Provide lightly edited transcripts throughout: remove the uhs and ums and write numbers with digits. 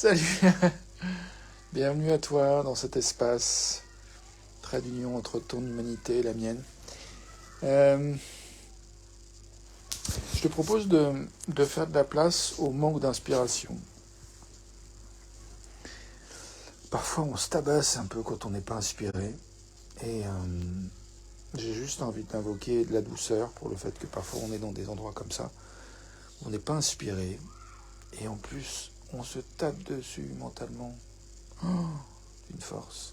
Salut, bienvenue à toi dans cet espace, trait d'union entre ton humanité et la mienne. Euh, je te propose de faire de la place au manque d'inspiration. Parfois on se tabasse un peu quand on n'est pas inspiré et j'ai juste envie d'invoquer de la douceur pour le fait que parfois on est dans des endroits comme ça, où on n'est pas inspiré et en plus on se tape dessus mentalement d'une force.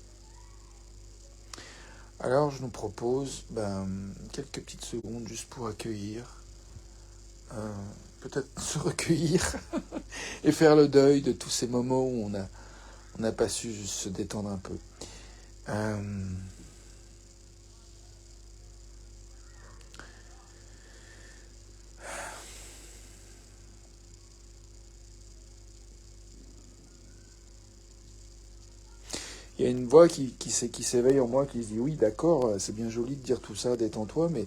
Alors je nous propose quelques petites secondes juste pour accueillir, euh, peut-être se recueillir et faire le deuil de tous ces moments où on n'a pas su juste se détendre un peu. Euh, Il y a une voix qui s'éveille en moi qui se dit oui d'accord, c'est bien joli de dire tout ça, détends-toi, mais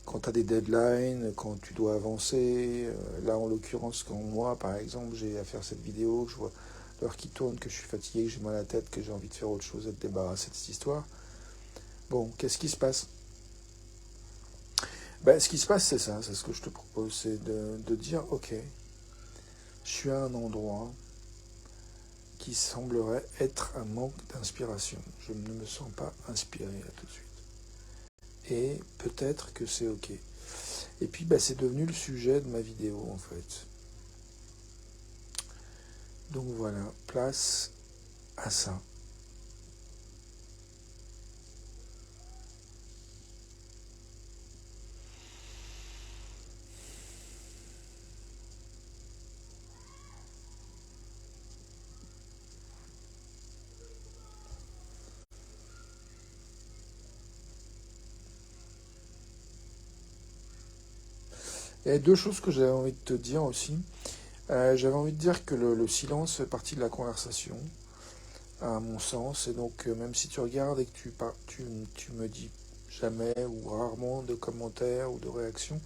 quand tu as des deadlines, quand tu dois avancer, là en l'occurrence quand moi par exemple j'ai à faire cette vidéo, que je vois l'heure qui tourne, que je suis fatigué, que j'ai mal à la tête, que j'ai envie de faire autre chose et de débarrasser de cette histoire, bon, qu'est-ce qui se passe? Ce qui se passe c'est ça, c'est ce que je te propose, c'est de dire ok, je suis à un endroit qui semblerait être un manque d'inspiration. Je ne me sens pas inspiré là tout de suite. Et peut-être que c'est ok. Et puis c'est devenu le sujet de ma vidéo en fait. Donc voilà, place à ça. Il y a deux choses que j'avais envie de te dire aussi. J'avais envie de dire que le silence fait partie de la conversation, à mon sens. Et donc même si tu regardes et que tu me dis jamais ou rarement de commentaires ou de réactions,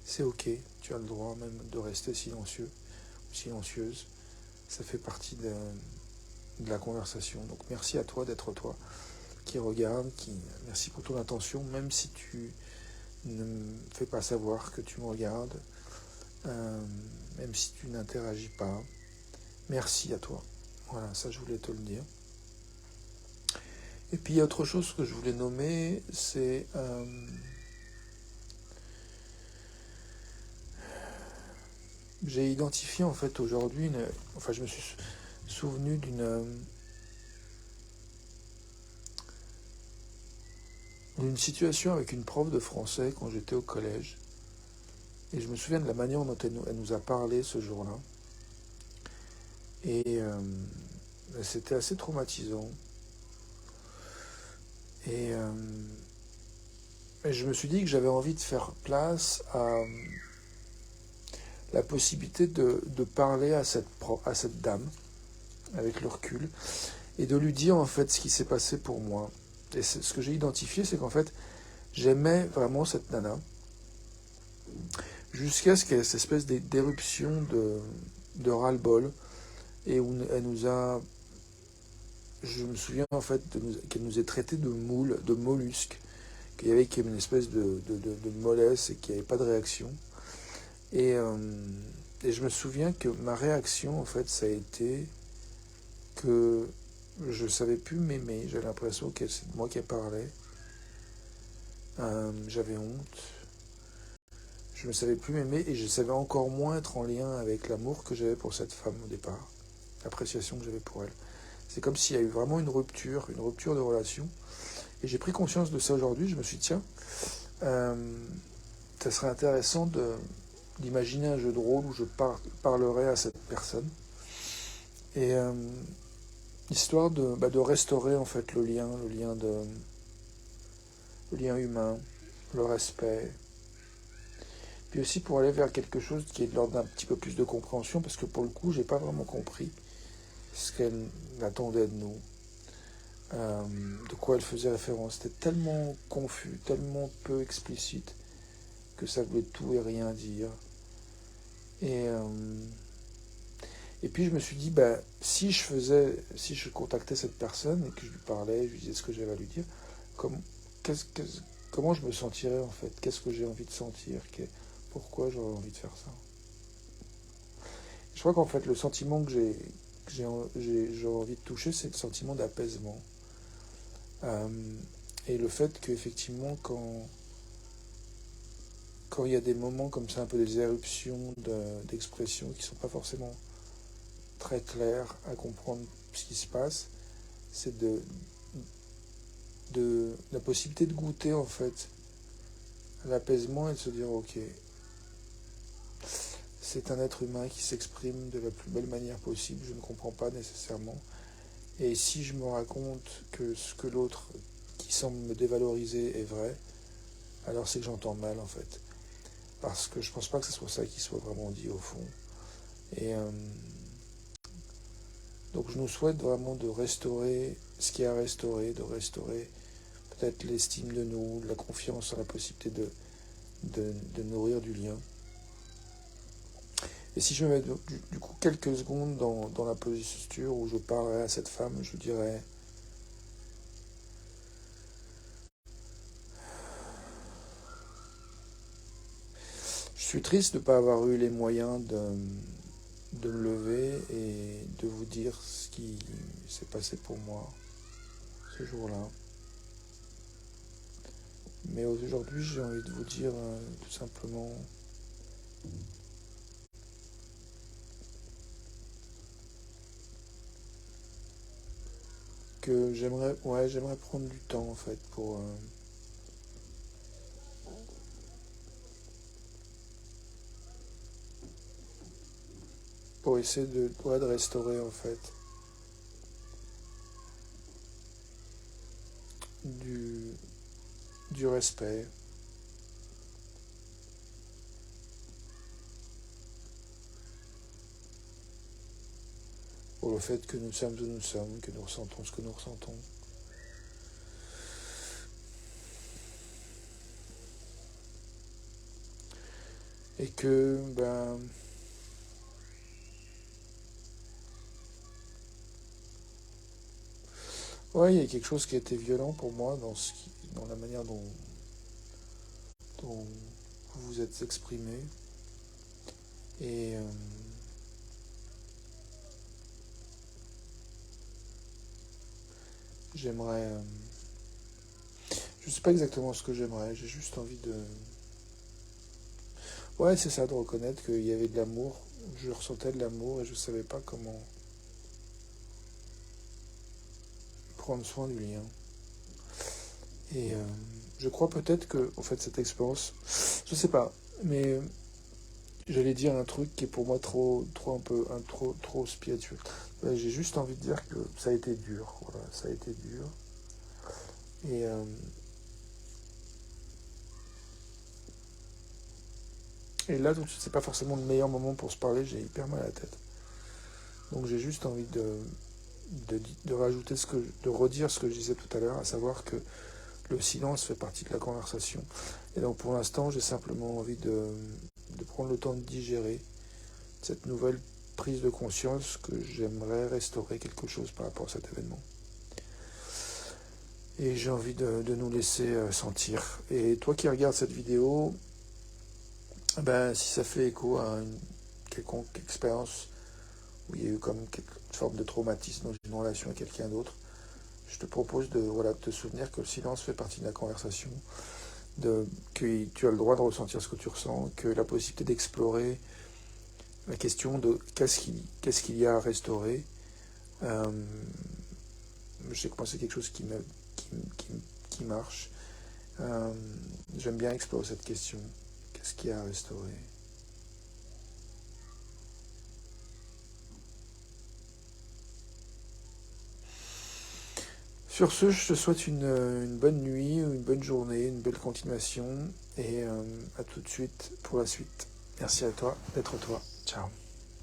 c'est ok. Tu as le droit même de rester silencieux ou silencieuse. Ça fait partie de la conversation. Donc merci à toi d'être toi qui regarde, merci pour ton attention, même si tu ne me fais pas savoir que tu me regardes, euh, même si tu n'interagis pas. Merci à toi. Voilà, ça je voulais te le dire. Et puis il y a autre chose que je voulais nommer, c'est j'ai identifié en fait aujourd'hui, enfin je me suis souvenu d'une situation avec une prof de français quand j'étais au collège. Et je me souviens de la manière dont elle nous a parlé ce jour-là. Et c'était assez traumatisant. Et, euh, et je me suis dit que j'avais envie de faire place à la possibilité de parler à cette dame, avec le recul, et de lui dire en fait ce qui s'est passé pour moi. Et ce que j'ai identifié, c'est qu'en fait, j'aimais vraiment cette nana, jusqu'à ce qu'il y ait cette espèce d'éruption de ras-le-bol, et où elle nous a... Je me souviens en fait qu'elle nous ait traité de moules, de mollusques, qu'il y avait une espèce de mollesse et qu'il n'y avait pas de réaction. Et, euh, et je me souviens que ma réaction, en fait, ça a été que je ne savais plus m'aimer. J'avais l'impression que c'est moi qui parlais. J'avais honte. Je ne savais plus m'aimer et je savais encore moins être en lien avec l'amour que j'avais pour cette femme au départ, l'appréciation que j'avais pour elle. C'est comme s'il y a eu vraiment une rupture de relation. Et j'ai pris conscience de ça aujourd'hui. Je me suis dit, tiens, ça serait intéressant d'imaginer un jeu de rôle où je parlerai à cette personne. Et histoire de restaurer en fait le lien humain, le respect. Puis aussi pour aller vers quelque chose qui est de l'ordre d'un petit peu plus de compréhension, parce que pour le coup, j'ai pas vraiment compris ce qu'elle attendait de nous, de quoi elle faisait référence. C'était tellement confus, tellement peu explicite, que ça voulait tout et rien dire. Et, Et puis je me suis dit, si je contactais cette personne et que je lui parlais, je lui disais ce que j'avais à lui dire, comme, qu'est-ce que- comment je me sentirais en fait? Qu'est-ce que j'ai envie de sentir? Pourquoi j'aurais envie de faire ça? Je crois qu'en fait, le sentiment j'aurais envie de toucher, c'est le sentiment d'apaisement. Euh, et le fait qu'effectivement, quand il y a des moments comme ça, un peu des éruptions d'expression qui ne sont pas forcément très claires à comprendre ce qui se passe, c'est de la possibilité de goûter en fait à l'apaisement et de se dire ok, c'est un être humain qui s'exprime de la plus belle manière possible, je ne comprends pas nécessairement. Et si je me raconte que ce que l'autre qui semble me dévaloriser est vrai, alors c'est que j'entends mal en fait. Parce que je pense pas que ce soit ça qui soit vraiment dit au fond. Et donc je nous souhaite vraiment de restaurer ce qui est à restaurer, de restaurer peut-être l'estime de nous, la confiance en la possibilité de nourrir du lien. Et si je me mets du coup quelques secondes dans la posture où je parlerai à cette femme, je dirais je suis triste de ne pas avoir eu les moyens de me lever et de vous dire ce qui s'est passé pour moi ce jour-là. Mais aujourd'hui, j'ai envie de vous dire tout simplement que j'aimerais prendre du temps en fait pour essayer de restaurer en fait du, du respect, pour le fait que nous sommes où nous sommes, que nous ressentons ce que nous ressentons. Et que, ouais, il y a quelque chose qui a été violent pour moi dans la manière dont vous vous êtes exprimé. Et j'aimerais... je sais pas exactement ce que j'aimerais, j'ai juste envie de... Ouais, c'est ça, de reconnaître qu'il y avait de l'amour. Je ressentais de l'amour et je savais pas comment prendre soin du lien. Et je crois peut-être que, en fait, cette expérience, je sais pas, mais j'allais dire un truc qui est pour moi trop spirituel. J'ai juste envie de dire que ça a été dur, voilà, ça a été dur. Et là, tout de suite, c'est pas forcément le meilleur moment pour se parler, j'ai hyper mal à la tête. Donc j'ai juste envie de rajouter de redire ce que je disais tout à l'heure, à savoir que le silence fait partie de la conversation. Et donc pour l'instant, j'ai simplement envie de prendre le temps de digérer cette nouvelle prise de conscience que j'aimerais restaurer quelque chose par rapport à cet événement. Et j'ai envie de nous laisser sentir. Et toi qui regardes cette vidéo, si ça fait écho à une quelconque expérience où il y a eu comme une forme de traumatisme dans une relation avec quelqu'un d'autre, je te propose de te souvenir que le silence fait partie de la conversation, que tu as le droit de ressentir ce que tu ressens, que la possibilité d'explorer la question de qu'est-ce qu'il y a à restaurer. Je sais que moi c'est quelque chose qui marche. J'aime bien explorer cette question. Qu'est-ce qu'il y a à restaurer? Sur ce, je te souhaite une bonne nuit, une bonne journée, une belle continuation et à tout de suite pour la suite. Merci à toi d'être toi. Ciao.